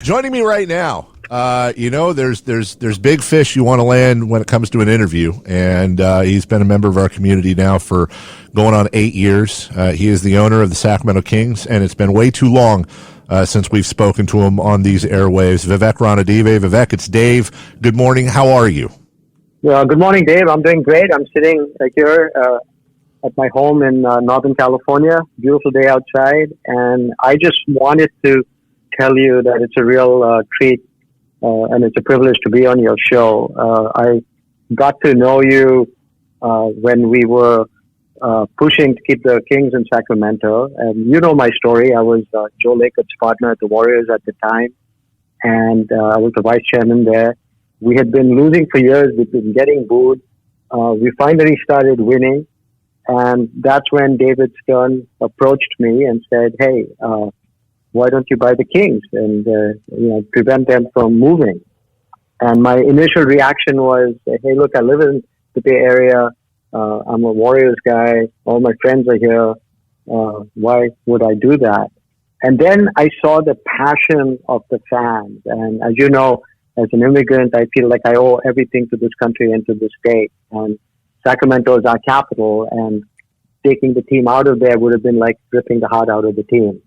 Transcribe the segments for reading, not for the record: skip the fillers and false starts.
Joining me right now, there's big fish you want to land when it comes to an interview, and he's been a member of our community now for going on 8 years. He is the owner of the Sacramento Kings, and it's been way too long since we've spoken to him on these airwaves. Vivek Ranidive. Vivek, it's Dave. Good morning. How are you? Well, good morning, Dave. I'm doing great. I'm sitting here at my home in Northern California. Beautiful day outside, and I just wanted to tell you that it's a real treat and it's a privilege to be on your show. I got to know you when we were pushing to keep the Kings in Sacramento. And you know my story. I was Joe Lacob's partner at the Warriors at the time, and I was the vice chairman there. We had been losing for years. We'd been getting booed. We finally started winning, and that's when David Stern approached me and said, hey, why don't you buy the Kings and prevent them from moving? And my initial reaction was, hey, look, I live in the Bay Area. I'm a Warriors guy. All my friends are here. Why would I do that? And then I saw the passion of the fans. And as you know, as an immigrant, I feel like I owe everything to this country and to this state. And Sacramento is our capital, and taking the team out of there would have been like ripping the heart out of the team.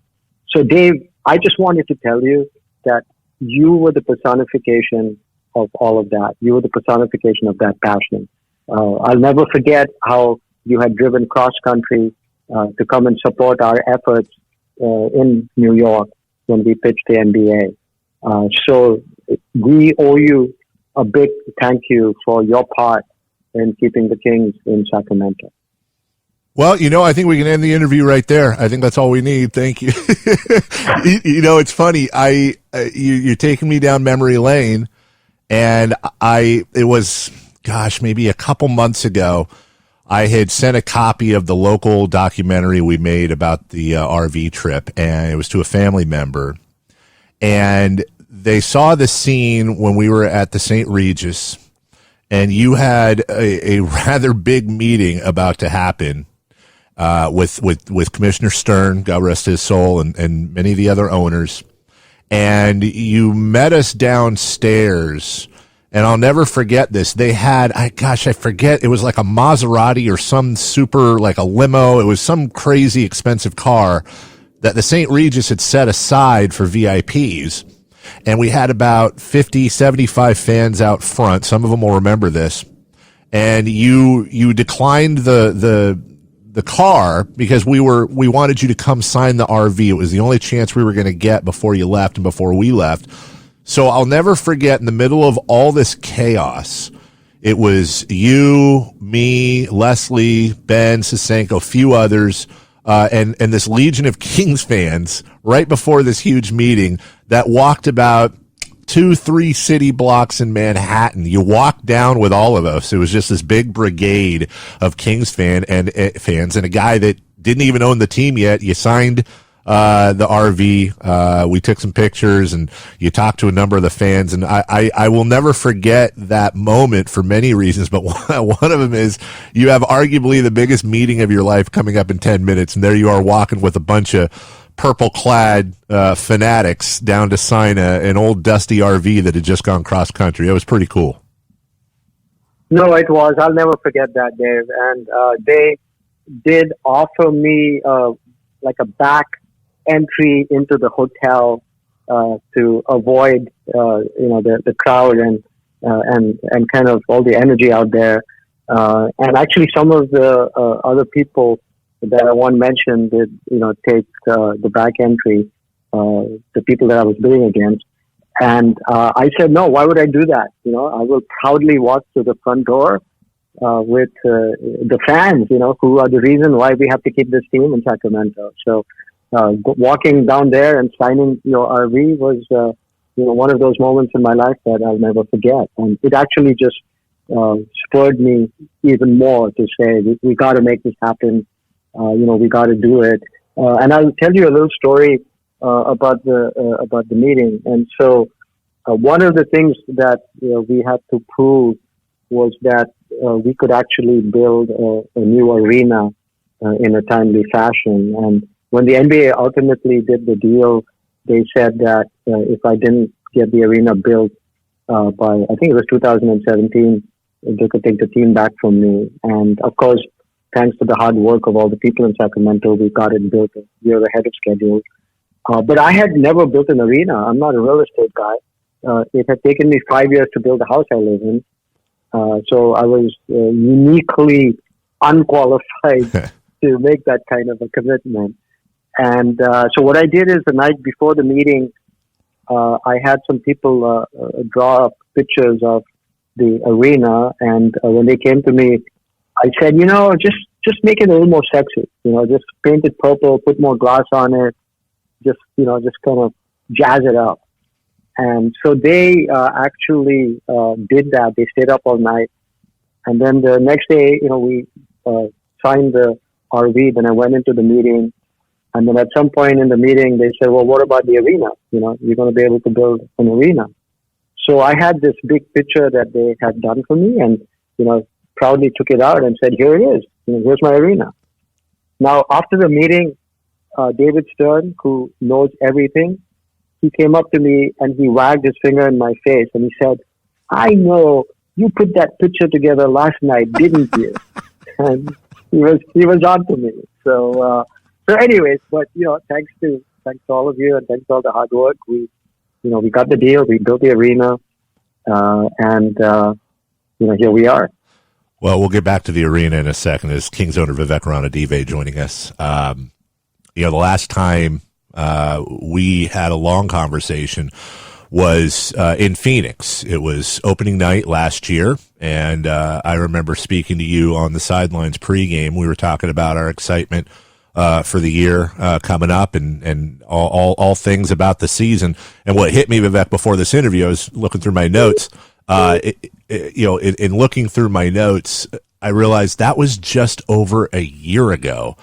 So, Dave, I just wanted to tell you that you were the personification of all of that. You were the personification of that passion. I'll never forget how you had driven cross-country to come and support our efforts in New York when we pitched the NBA. So we owe you a big thank you for your part in keeping the Kings in Sacramento. Well, I think we can end the interview right there. I think that's all we need. Thank you. It's funny. You're taking me down memory lane, and it was, maybe a couple months ago, I had sent a copy of the local documentary we made about the RV trip, and it was to a family member, and they saw the scene when we were at the St. Regis, and you had a rather big meeting about to happen with Commissioner Stern, God rest his soul, and many of the other owners. And you met us downstairs, and I'll never forget this. They had, I forget, it was like a Maserati or some super, like a limo. It was some crazy expensive car that the St. Regis had set aside for VIPs. And we had about 50, 75 fans out front. Some of them will remember this. And you declined the car because we wanted you to come sign the RV. It was the only chance we were going to get before you left and before we left. So I'll never forget, in the middle of all this chaos, it was you, me, Leslie, Ben, Sasenko, a few others, and this legion of Kings fans right before this huge meeting that walked about 2-3 city blocks in Manhattan. You walked down with all of us. It was just this big brigade of Kings fans and a guy that didn't even own the team yet. You signed the RV. We took some pictures, and you talked to a number of the fans. And I will never forget that moment for many reasons, but one of them is you have arguably the biggest meeting of your life coming up in 10 minutes, and there you are walking with a bunch of purple-clad fanatics down to sign an old dusty RV that had just gone cross-country. It was pretty cool. No, it was. I'll never forget that, Dave. And they did offer me like a back entry into the hotel to avoid the crowd and kind of all the energy out there. And actually, some of the other people that I won't mention did, take the back entry, the people that I was bidding against. And I said, no, why would I do that? I will proudly walk to the front door with the fans, who are the reason why we have to keep this team in Sacramento. So walking down there and signing your RV was, one of those moments in my life that I'll never forget. And it actually just spurred me even more to say, we got to make this happen. We got to do it. And I'll tell you a little story about the meeting. And so one of the things that we had to prove was that we could actually build a new arena in a timely fashion. And when the NBA ultimately did the deal they said that if I didn't get the arena built by, I think it was 2017, they could take the team back from me. And of course, thanks to the hard work of all the people in Sacramento, we got it built a year ahead of schedule. But I had never built an arena. I'm not a real estate guy. It had taken me 5 years to build the house I live in. So I was uniquely unqualified to make that kind of a commitment. And so what I did is the night before the meeting, I had some people draw up pictures of the arena. And when they came to me, I said, just make it a little more sexy. Just paint it purple, put more glass on it, just kind of jazz it up. And so they actually did that. They stayed up all night. And then the next day, we signed the RV. Then I went into the meeting. And then at some point in the meeting, they said, well, what about the arena? You're going to be able to build an arena. So I had this big picture that they had done for me and, proudly took it out and said, here it is. Here's my arena. Now, after the meeting, David Stern, who knows everything, he came up to me and he wagged his finger in my face and he said, I know you put that picture together last night, didn't you? And he was on to me. So anyways, but thanks to all of you and thanks to all the hard work, we got the deal, we built the arena, and here we are. Well, we'll get back to the arena in a second. As Kings owner Vivek Ranidive joining us. The last time we had a long conversation was in Phoenix. It was opening night last year, and I remember speaking to you on the sidelines pregame. We were talking about our excitement for the year coming up and all things about the season. And what hit me, Vivek, before this interview, I was looking through my notes. In looking through my notes, I realized that was just over a year ago.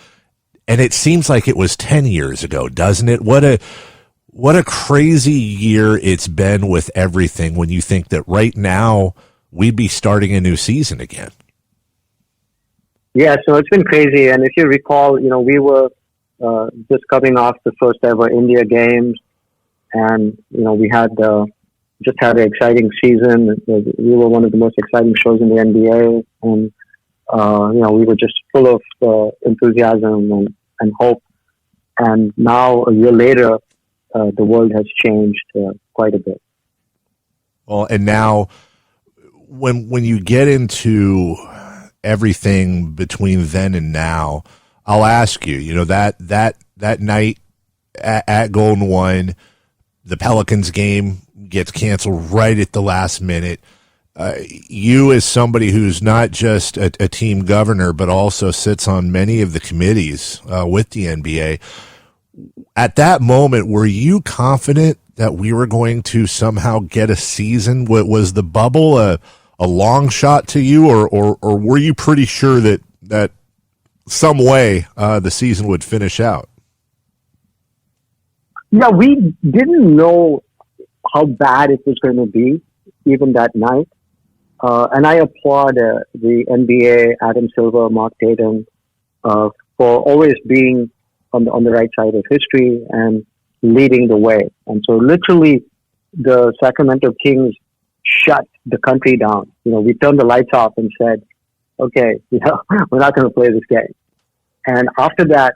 And it seems like it was 10 years ago, doesn't it? What a crazy year it's been with everything when you think that right now we'd be starting a new season again. Yeah, so it's been crazy. And if you recall, we were just coming off the first ever India games. And, we had just had an exciting season. We were one of the most exciting shows in the NBA. And, we were just full of enthusiasm and hope. And now, a year later, the world has changed quite a bit. Well, and now, when you get into everything between then and now, I'll ask you, that night at Golden One, the Pelicans game gets canceled right at the last minute. You, as somebody who's not just a team governor, but also sits on many of the committees with the NBA, at that moment, were you confident that we were going to somehow get a season? Was the bubble a long shot to you, or were you pretty sure that some way the season would finish out? Yeah, we didn't know how bad it was going to be, even that night. And I applaud the NBA, Adam Silver, Mark Tatum, for always being on the right side of history and leading the way. And so literally the Sacramento Kings shut the country down. We turned the lights off and said, okay, we're not going to play this game. And after that,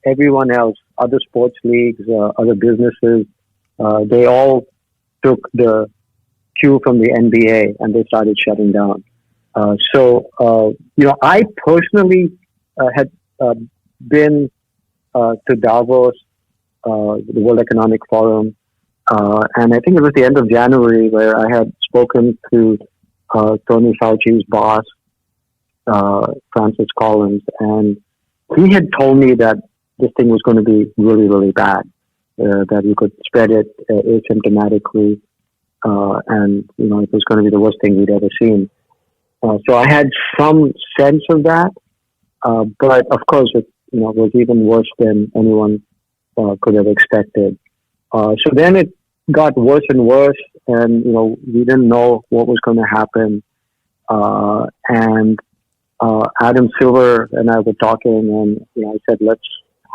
everyone else, other sports leagues, other businesses, they all took the cue from the NBA and they started shutting down. I personally had been to Davos, the World Economic Forum, and I think it was the end of January where I had spoken to Tony Fauci's boss, Francis Collins, and he had told me that this thing was going to be really, really bad, that you could spread it asymptomatically, and it was going to be the worst thing we'd ever seen. So I had some sense of that, but of course it was even worse than anyone could have expected. So then it got worse and worse, and we didn't know what was going to happen. And Adam Silver and I were talking, and I said, let's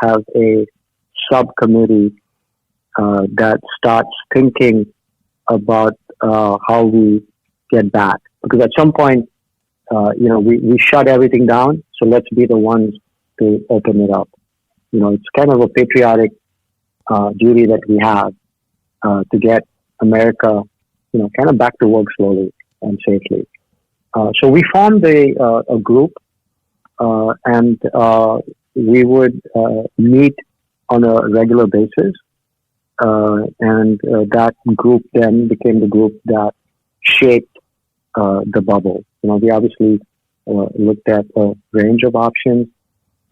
have a subcommittee that starts thinking about how we get back. Because at some point, we shut everything down, so let's be the ones to open it up. It's kind of a patriotic duty that we have to get America, kind of back to work slowly and safely. So we formed a group, and we would meet on a regular basis. And that group then became the group that shaped the bubble. We obviously looked at a range of options,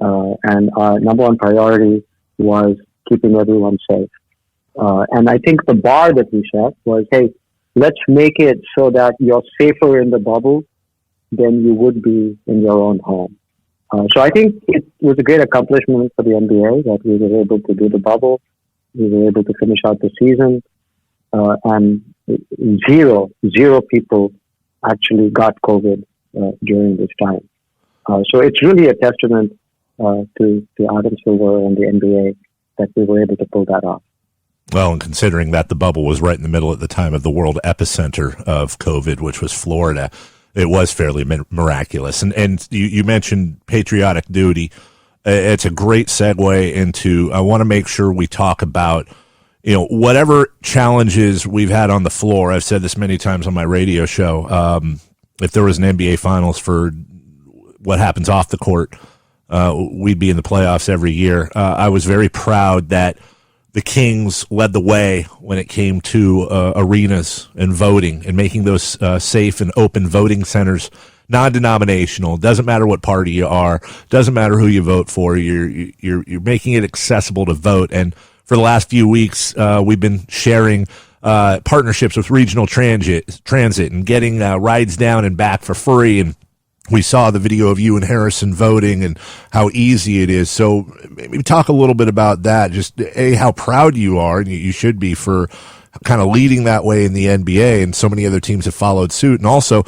and our number one priority was keeping everyone safe. And I think the bar that we set was, hey, let's make it so that you're safer in the bubble than you would be in your own home. So I think it was a great accomplishment for the NBA that we were able to do the bubble. We were able to finish out the season, and zero people actually got COVID during this time. So it's really a testament to Adam Silver and the NBA that we were able to pull that off. Well, and considering that the bubble was right in the middle at the time of the world epicenter of COVID, which was Florida, it was fairly miraculous. And you mentioned patriotic duty. It's a great segue into, I want to make sure we talk about, whatever challenges we've had on the floor. I've said this many times on my radio show. If there was an NBA Finals for what happens off the court, we'd be in the playoffs every year. I was very proud that the Kings led the way when it came to arenas and voting and making those safe and open voting centers non-denominational. Doesn't matter what party you are. Doesn't matter who you vote for. You're making it accessible to vote. And for the last few weeks, we've been sharing partnerships with regional transit and getting rides down and back for free. And we saw the video of you and Harrison voting and how easy it is. So maybe talk a little bit about that. Just how proud you are, and you should be, for kind of leading that way in the NBA, and so many other teams have followed suit. And also,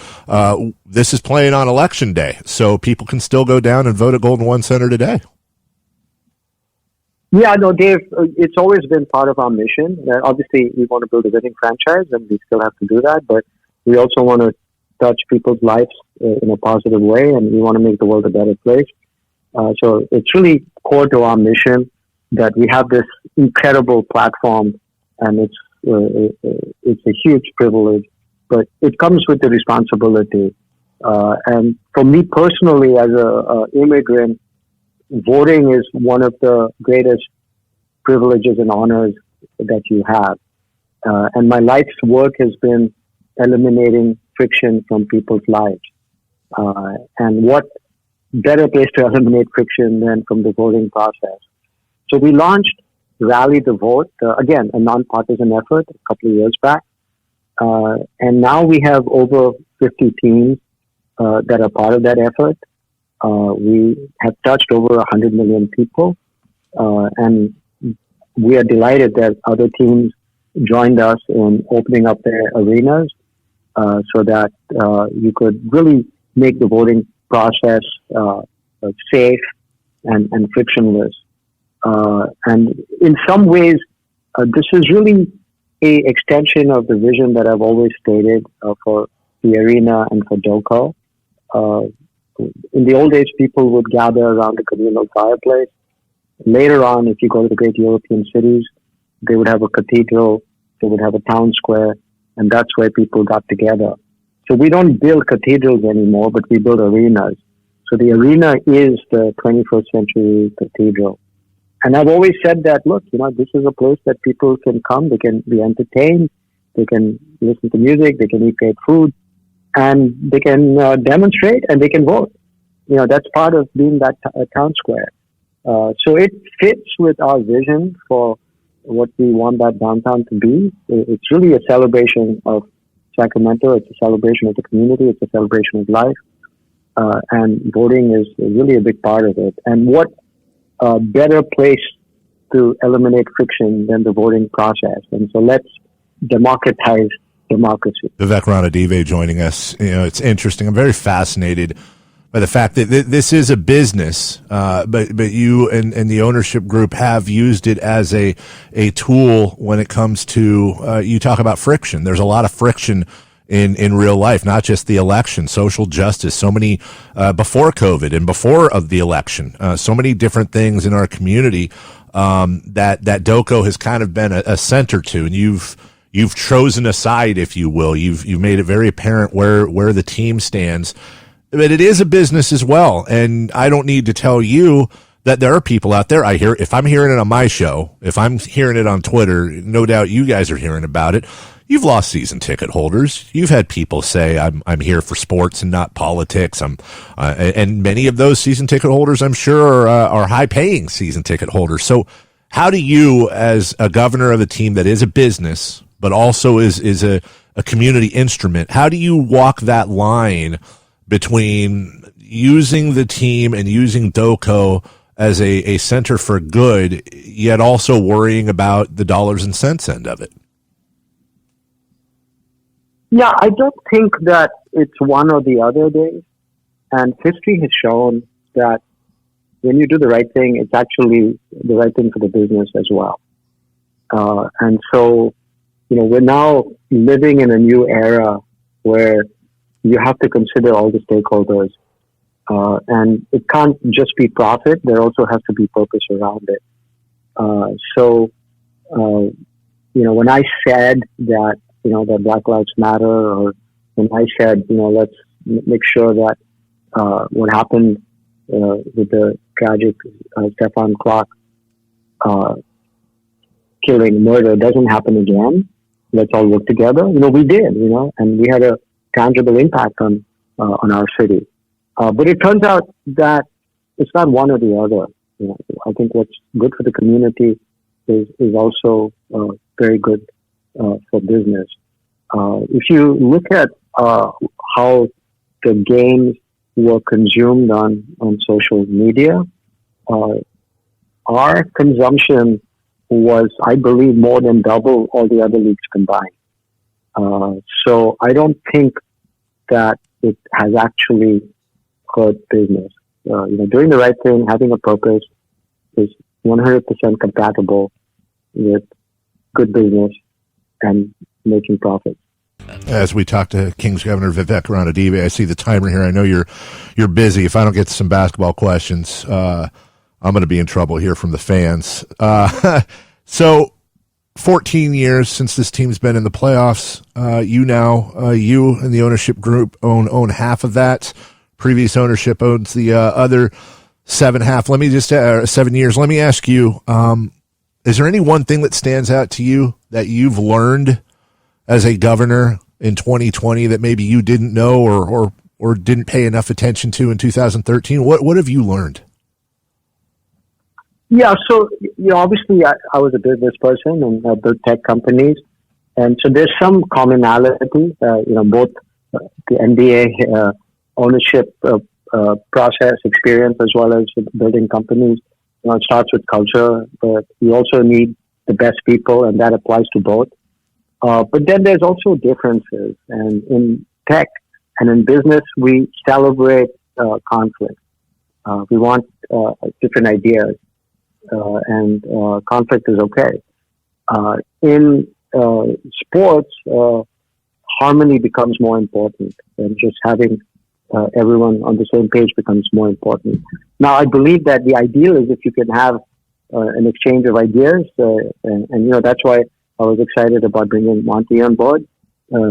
this is playing on Election Day, so people can still go down and vote at Golden One Center today. Yeah, no, Dave, it's always been part of our mission. Obviously, we want to build a winning franchise, and we still have to do that, but we also want to touch people's lives in a positive way, and we want to make the world a better place. So it's really core to our mission that we have this incredible platform, and it's a huge privilege, but it comes with the responsibility. And for me personally, as a immigrant, voting is one of the greatest privileges and honors that you have. And my life's work has been eliminating friction from people's lives. And what better place to eliminate friction than from the voting process? So we launched Rally the Vote, again, a nonpartisan effort a couple of years back. And now we have over 50 teams that are part of that effort. We have touched over 100 million people. And we are delighted that other teams joined us in opening up their arenas so that you could really make the voting process safe and frictionless. And in some ways, this is really a extension of the vision that I've always stated for the arena and for DOCO. In the old days, people would gather around a communal fireplace. Later on, if you go to the great European cities, they would have a cathedral, they would have a town square, and that's where people got together. So we don't build cathedrals anymore, but we build arenas. So the arena is the 21st century cathedral. And I've always said that, look, this is a place that people can come, they can be entertained, they can listen to music, they can eat great food, and they can demonstrate and they can vote. That's part of being that town square. So it fits with our vision for what we want that downtown to be. It's really a celebration of Sacramento. It's a celebration of the community. It's a celebration of life. And voting is really a big part of it. And what better place to eliminate friction than the voting process? And so let's democratize democracy. Vivek Ranidive joining us. It's interesting. I'm very fascinated by the fact that this is a business, but you and the ownership group have used it as a tool when it comes to, you talk about friction. There's a lot of friction in real life, not just the election, social justice, so many, before COVID and before of the election, so many different things in our community, that DOCO has kind of been a center to, and you've chosen a side, if you will. You've made it very apparent where the team stands, but it is a business as well. And I don't need to tell you that there are people out there. If I'm hearing it on my show, if I'm hearing it on Twitter, no doubt you guys are hearing about it. You've lost season ticket holders. You've had people say, I'm here for sports and not politics. And many of those season ticket holders, I'm sure, are high paying season ticket holders. So how do you, as a governor of a team that is a business, but also is a community instrument, how do you walk that line between using the team and using DOCO as a center for good, yet also worrying about the dollars and cents end of it? Yeah, I don't think that it's one or the other, Dave. And history has shown that when you do the right thing, it's actually the right thing for the business as well. And so, we're now living in a new era where you have to consider all the stakeholders. And it can't just be profit. There also has to be purpose around it. When I said that, that Black Lives Matter, or when I said, let's make sure that what happened with the tragic Stefan Clark killing, murder doesn't happen again. Let's all work together. We did, and we had a tangible impact on our city. But it turns out that it's not one or the other. I think what's good for the community is also very good for business. If you look at how the games were consumed on social media, our consumption was, I believe, more than double all the other leagues combined. So I don't think that it has actually hurt business. Doing the right thing, having a purpose is 100% compatible with good business and making profits. As we talk to Kings Governor Vivek Ranidive, I see the timer here. I know you're busy. If I don't get to some basketball questions, I'm going to be in trouble here from the fans. So 14 years since this team's been in the playoffs. You and the ownership group own half of that. Previous ownership owns the other 7 years. Let me ask you, is there any one thing that stands out to you that you've learned as a governor in 2020 that maybe you didn't know or didn't pay enough attention to in 2013? What have you learned? Yeah, so obviously I was a business person and I built tech companies, and so there's some commonality. Both the NBA ownership process experience as well as building companies. It starts with culture, but you also need the best people, and that applies to both. But then there's also differences, and in tech and in business, we celebrate conflict. We want different ideas, and conflict is okay. In sports, harmony becomes more important, and just having everyone on the same page becomes more important. Now, I believe that the ideal is if you can have an exchange of ideas, and that's why I was excited about bringing Monty on board,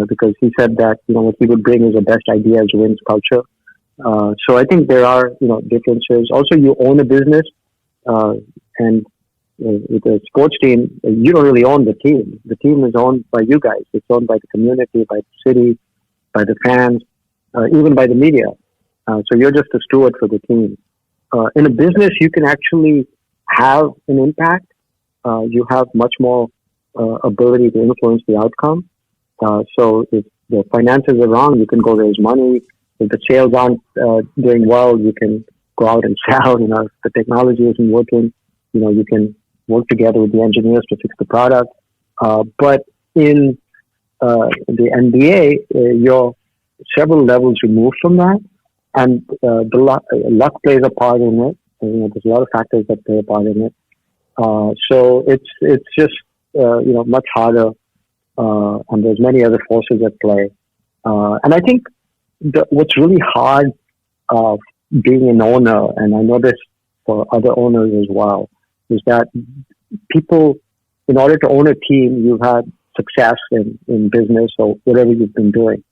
because he said that, what he would bring is the best ideas wins culture. So I think there are, differences. Also, you own a business, and with a sports team, you don't really own the team. The team is owned by you guys. It's owned by the community, by the city, by the fans, even by the media. So you're just a steward for the team. In a business, you can actually have an impact. You have much more ability to influence the outcome. So if the finances are wrong, you can go raise money. If the sales aren't doing well, you can go out and sell. If the technology isn't working, you can work together with the engineers to fix the product. But in the NBA, you're several levels removed from that. and luck plays a part in it. There's a lot of factors that play a part in it. So it's just much harder, and there's many other forces at play. And I think what's really hard being an owner, and I know this for other owners as well, is that people, in order to own a team, you've had success in business or whatever you've been doing.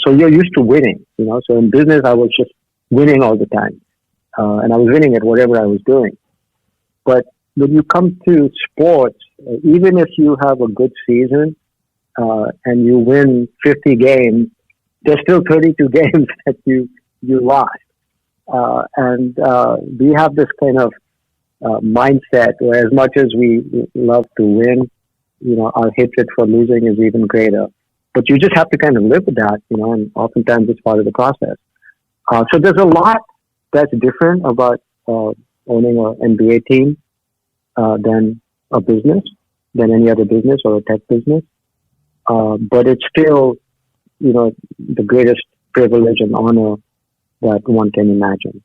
So you're used to winning, So in business, I was just winning all the time, and I was winning at whatever I was doing. But when you come to sports, even if you have a good season and you win 50 games, there's still 32 games that you lost. And we have this kind of mindset where, as much as we love to win, our hatred for losing is even greater. But you just have to kind of live with that, and oftentimes it's part of the process. So there's a lot that's different about owning an NBA team than a business, than any other business or a tech business. But it's still, the greatest privilege and honor that one can imagine.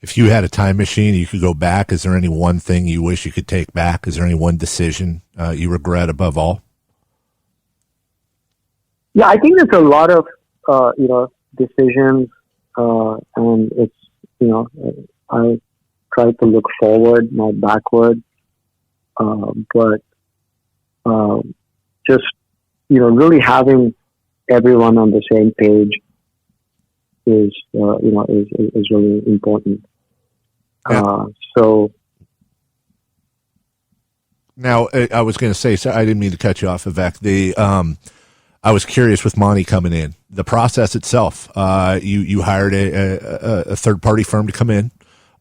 If you had a time machine, you could go back. Is there any one thing you wish you could take back? Is there any one decision you regret above all? Yeah, I think there's a lot of, decisions, and it's, I try to look forward, not backward. But just, really having everyone on the same page is really important. Yeah. So now I was going to say, so I didn't mean to cut you off, Vivek. I was curious with Monty coming in, the process itself. You hired a third party firm to come in.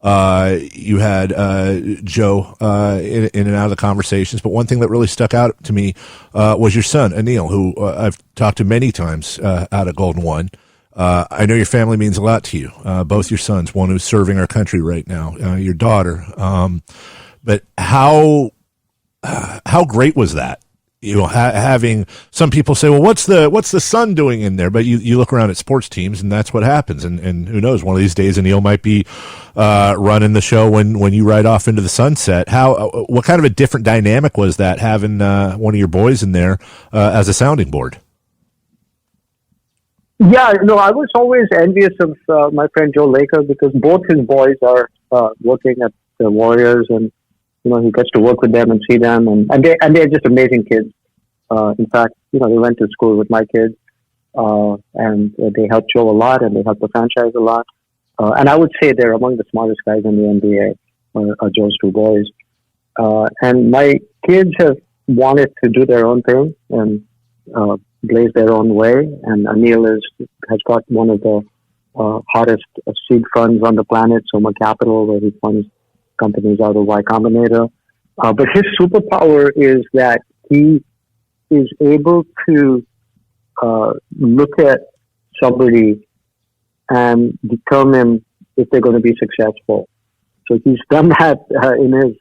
You had Joe in and out of the conversations, but one thing that really stuck out to me was your son, Anil, who I've talked to many times out at Golden One. I know your family means a lot to you, both your sons, one who's serving our country right now, your daughter. But how great was that? Having some people say, well, what's the son doing in there? But you look around at sports teams and that's what happens. And who knows, one of these days Anil might be running the show when you ride off into the sunset. What kind of a different dynamic was that, having one of your boys in there as a sounding board? Yeah, I was always envious of my friend Joe Laker, because both his boys are working at the Warriors, and he gets to work with them and see them, and they're just amazing kids. In fact, they went to school with my kids, and they helped Joe a lot, and they helped the franchise a lot. And I would say they're among the smartest guys in the NBA, are Joe's two boys. And my kids have wanted to do their own thing and blaze their own way. And Anil has got one of the hottest seed funds on the planet, Soma Capital, where he funds companies out of Y Combinator. But his superpower is that he is able to look at somebody and determine if they're going to be successful. So he's done that in his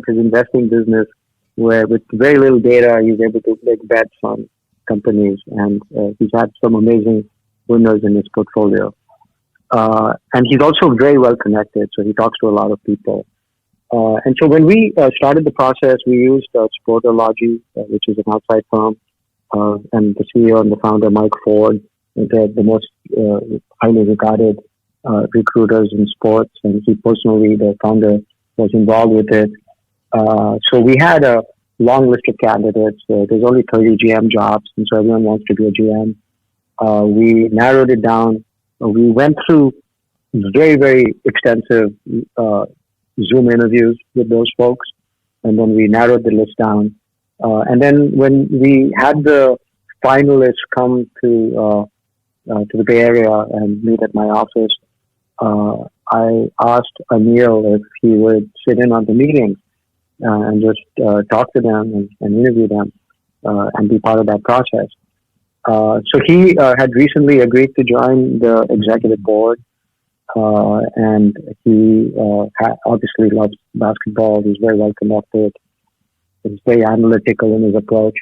his investing business, where with very little data, he's able to make bets on companies, and he's had some amazing winners in his portfolio. And he's also very well connected, so he talks to a lot of people. And so when we started the process, we used Sportology, which is an outside firm, and the CEO and the founder, Mike Ford, they're the most highly regarded recruiters in sports, and he personally, the founder, was involved with it. So we had a long list of candidates. There's only 30 GM jobs, and so everyone wants to be a GM. We narrowed it down. We went through very, very extensive Zoom interviews with those folks, and then we narrowed the list down. And then when we had the finalists come to the Bay Area and meet at my office, I asked Anil if he would sit in on the meetings and just talk to them and interview them and be part of that process. So he had recently agreed to join the executive board, and he obviously loves basketball. He's very well connected. He's very analytical in his approach.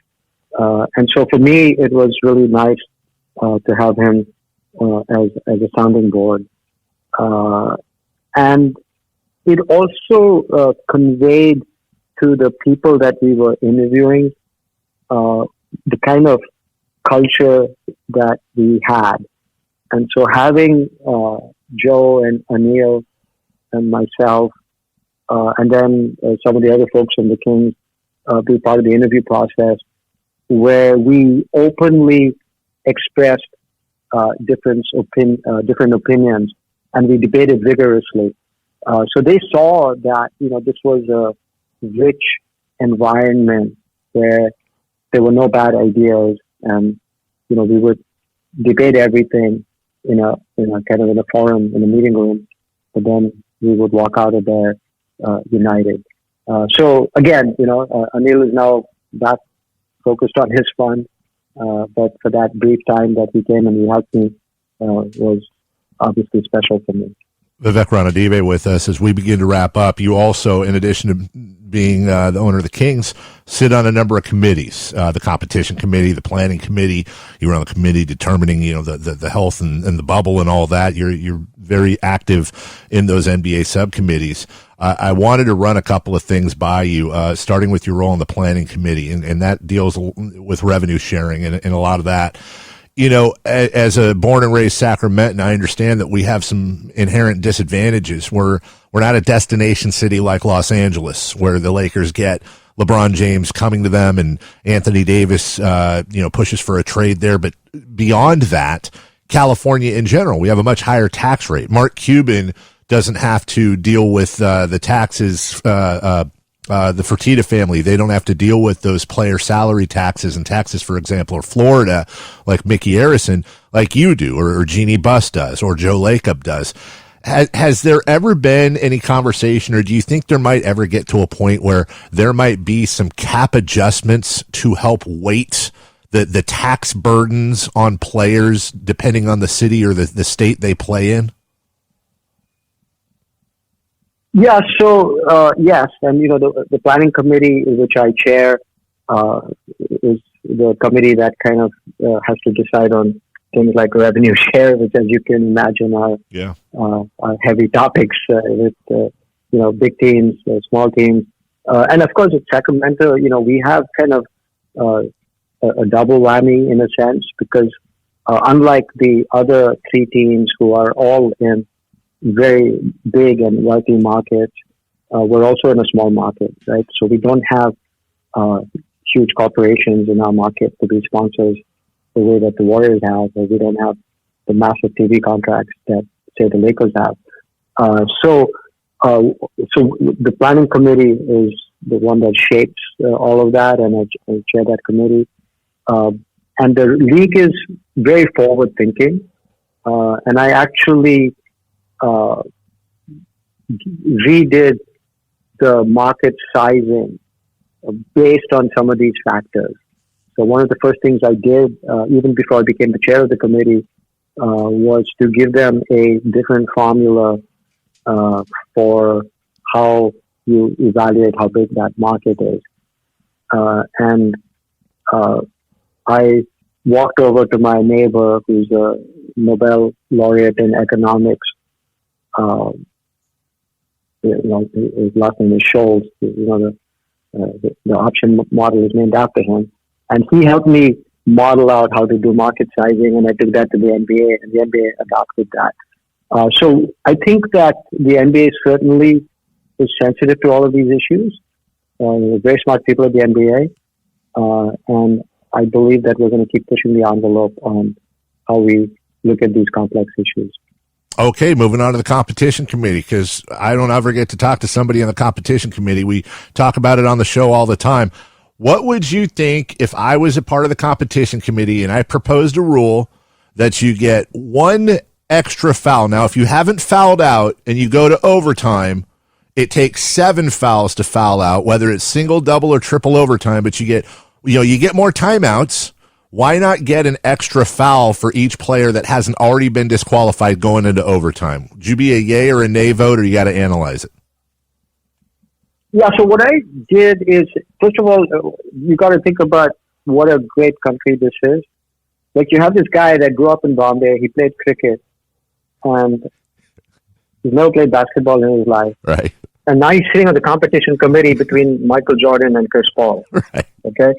And so for me, it was really nice to have him as a sounding board, and it also conveyed to the people that we were interviewing the kind of culture that we had. And so having Joe and Anil and myself, and then some of the other folks from the Kings be part of the interview process, where we openly expressed different opinions, and we debated vigorously. So they saw that this was a rich environment where there were no bad ideas, and we would debate everything in a forum, in a meeting room, but then we would walk out of there united. So again, Anil is now back focused on his fund, but for that brief time that he came and he helped me was obviously special for me. Vivek Ranidive with us as we begin to wrap up. You also, in addition to being the owner of the Kings, sit on a number of committees, the competition committee, the planning committee. You were on the committee determining, the health and the bubble and all that. You're very active in those NBA subcommittees. I wanted to run a couple of things by you, starting with your role in the planning committee, and that deals with revenue sharing and a lot of that. As a born and raised Sacramentan, I understand that we have some inherent disadvantages. We're not a destination city like Los Angeles, where the Lakers get LeBron James coming to them and Anthony Davis, pushes for a trade there. But beyond that, California in general, we have a much higher tax rate. Mark Cuban doesn't have to deal with the taxes. The Fertitta family, they don't have to deal with those player salary taxes and taxes, for example, or Florida, like Mickey Arison, like you do, or Jeannie Buss does, or Joe Lacob does. Has there ever been any conversation, or do you think there might ever get to a point where there might be some cap adjustments to help weight the tax burdens on players depending on the city or the state they play in? Yeah, so yes, and the planning committee, which I chair, is the committee that kind of has to decide on things like revenue share, which, as you can imagine, are heavy topics with big teams, small teams, and of course at Sacramento, we have kind of a double whammy in a sense, because unlike the other three teams who are all in very big and wealthy markets, we're also in a small market, right? So we don't have huge corporations in our market to be sponsors the way that the Warriors have, or we don't have the massive TV contracts that, say, the Lakers have. So the planning committee is the one that shapes all of that, and I chair that committee. And the league is very forward-thinking, and I actually redid the market sizing based on some of these factors. So one of the first things I did, even before I became the chair of the committee, was to give them a different formula for how you evaluate how big that market is. And I walked over to my neighbor, who's a Nobel laureate in economics. His last name is Scholz. The option model is named after him, and he helped me model out how to do market sizing, and I took that to the NBA, and the NBA adopted that. So I think that the NBA certainly is sensitive to all of these issues. Very smart people at the NBA, and I believe that we're going to keep pushing the envelope on how we look at these complex issues. Okay, moving on to the competition committee, because I don't ever get to talk to somebody on the competition committee. We talk about it on the show all the time. What would you think if I was a part of the competition committee and I proposed a rule that you get one extra foul? Now, if you haven't fouled out and you go to overtime, it takes 7 fouls to foul out, whether it's single, double, or triple overtime, but you get more timeouts. Why not get an extra foul for each player that hasn't already been disqualified going into overtime? Would you be a yay or a nay vote, or you got to analyze it? Yeah, so what I did is, first of all, you got to think about what a great country this is. Like you have this guy that grew up in Bombay. He played cricket, and he's never played basketball in his life. Right. And now he's sitting on the competition committee between Michael Jordan and Chris Paul. Right. Okay.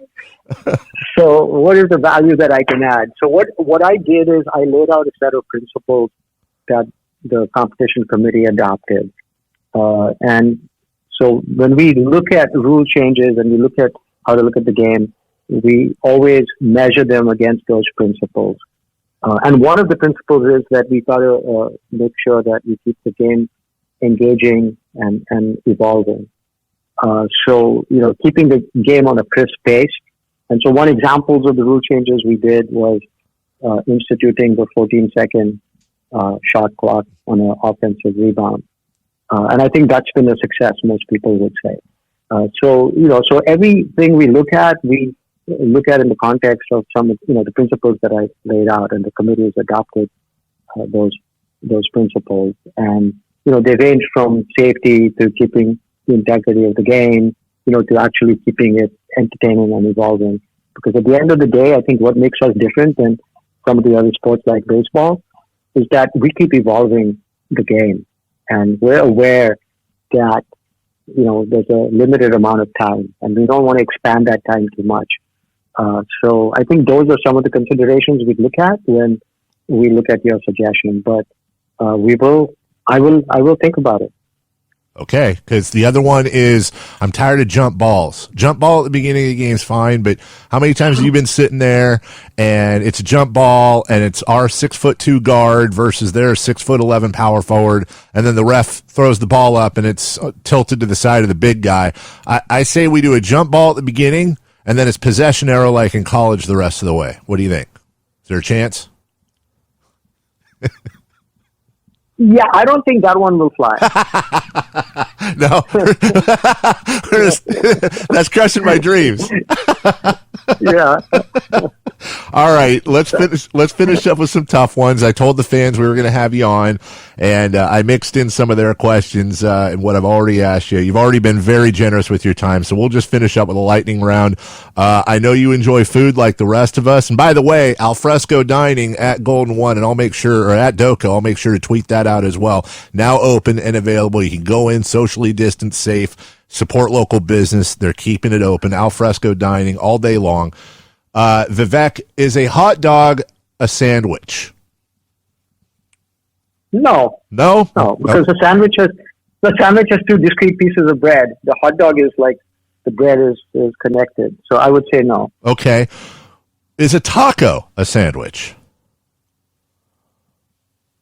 So what is the value that I can add? So what I did is I laid out a set of principles that the competition committee adopted. And so when we look at rule changes and we look at how to look at the game, we always measure them against those principles. And one of the principles is that we got to make sure that we keep the game engaging and evolving. So, keeping the game on a crisp pace. And so one example of the rule changes we did was instituting the 14-second shot clock on an offensive rebound. And I think that's been a success, most people would say. So everything we look at in the context of some, the principles that I laid out, and the committee has adopted those principles. And, they range from safety to keeping the integrity of the game, to actually keeping it entertaining and evolving. Because at the end of the day, I think what makes us different than some of the other sports like baseball is that we keep evolving the game. And we're aware that, there's a limited amount of time, and we don't want to expand that time too much. So I think those are some of the considerations we look at when we look at your suggestion. But I will think about it. Okay, because the other one is I'm tired of jump balls. Jump ball at the beginning of the game is fine, but how many times have you been sitting there and it's a jump ball and it's our 6'2" guard versus their 6'11" power forward, and then the ref throws the ball up and it's tilted to the side of the big guy. I say we do a jump ball at the beginning and then it's possession arrow like in college the rest of the way. What do you think? Is there a chance? Yeah, I don't think that one will fly. No, that's crushing my dreams. Yeah. All right, let's finish up with some tough ones. I told the fans we were going to have you on, and I mixed in some of their questions and what I've already asked you. You've already been very generous with your time, so we'll just finish up with a lightning round. I know you enjoy food like the rest of us, and by the way, alfresco dining at Golden One, and I'll make sure, or at Doco, I'll make sure to tweet that out as well. Now open and available. You can go in, socially distanced, safe, support local business. They're keeping it open. Alfresco dining all day long. Vivek, is a hot dog a sandwich? No, because the sandwich has two discrete pieces of bread. The hot dog is like the bread is connected. So I would say no. Okay. Is a taco a sandwich?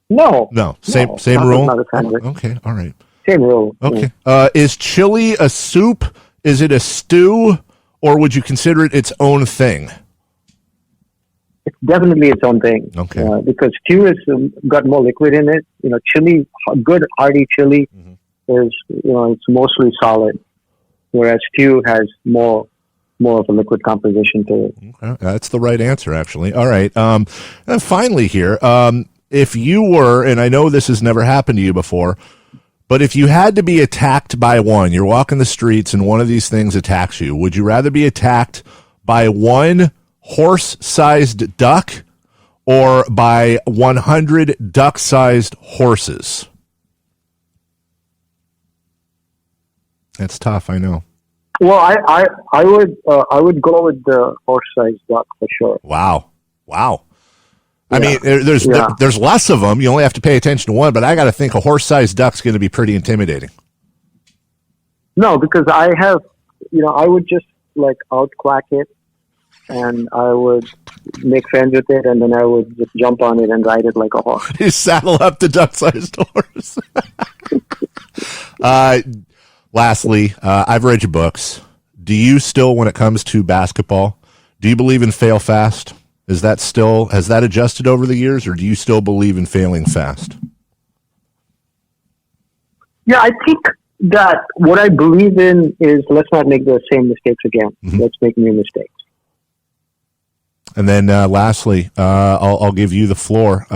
No. Same taco's rule. Not a sandwich. Okay. All right. Same rule. Okay. Is chili a soup? Is it a stew? Or would you consider it its own thing? It's definitely its own thing. Okay. Because stew has got more liquid in it. Chili, good hearty chili is, it's mostly solid, whereas stew has more of a liquid composition to it. Okay. That's the right answer, actually. All right. And finally here, if you were, and I know this has never happened to you before, but if you had to be attacked by one, you're walking the streets and one of these things attacks you, would you rather be attacked by one horse-sized duck or by 100 duck-sized horses? That's tough, I know. Well, I would go with the horse-sized duck for sure. Wow. I mean, there's less of them. You only have to pay attention to one, but I got to think a horse-sized duck's going to be pretty intimidating. No, because I would just out-quack it, and I would make friends with it, and then I would just jump on it and ride it like a horse. You saddle up the duck-sized horse. Lastly, I've read your books. Do you still, when it comes to basketball, do you believe in fail fast? Has that adjusted over the years, or do you still believe in failing fast? Yeah, I think that what I believe in is let's not make the same mistakes again. Mm-hmm. Let's make new mistakes. And then lastly, I'll give you the floor.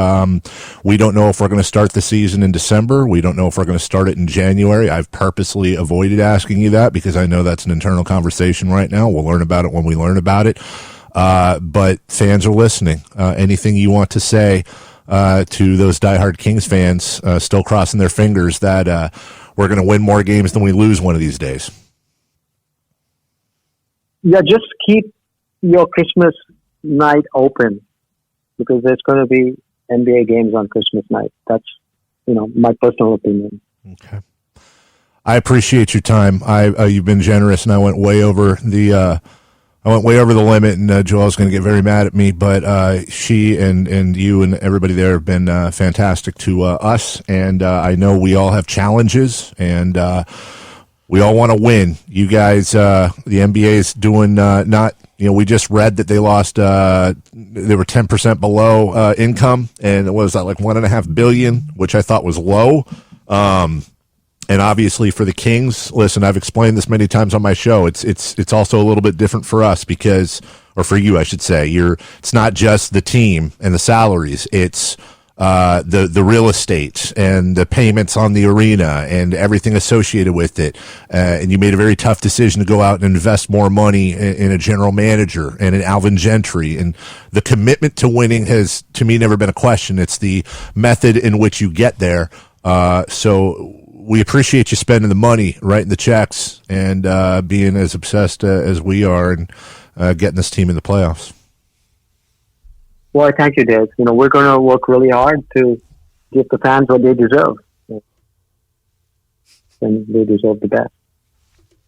We don't know if we're going to start the season in December. We don't know if we're going to start it in January. I've purposely avoided asking you that because I know that's an internal conversation right now. We'll learn about it when we learn about it. but fans are listening. Anything you want to say to those diehard Kings fans still crossing their fingers that we're going to win more games than we lose one of these days? Yeah, just keep your Christmas night open because there's going to be NBA games on Christmas night. That's, my personal opinion. Okay. I appreciate your time. You've been generous, and I went way over the limit, and Joelle's going to get very mad at me, but she and you and everybody there have been fantastic to us, and I know we all have challenges, and we all want to win. You guys, the NBA is doing not. We just read that they lost. They were 10% below income, and it was like $1.5 billion, which I thought was low. And obviously for the Kings, listen, I've explained this many times on my show. It's also a little bit different for us because, or for you, I should say. It's not just the team and the salaries. It's the real estate and the payments on the arena and everything associated with it. And you made a very tough decision to go out and invest more money in a general manager and in Alvin Gentry. And the commitment to winning has, to me, never been a question. It's the method in which you get there. So we appreciate you spending the money, writing the checks, and being as obsessed as we are and getting this team in the playoffs. Well, thank you, Dave. We're going to work really hard to give the fans what they deserve. And they deserve the best.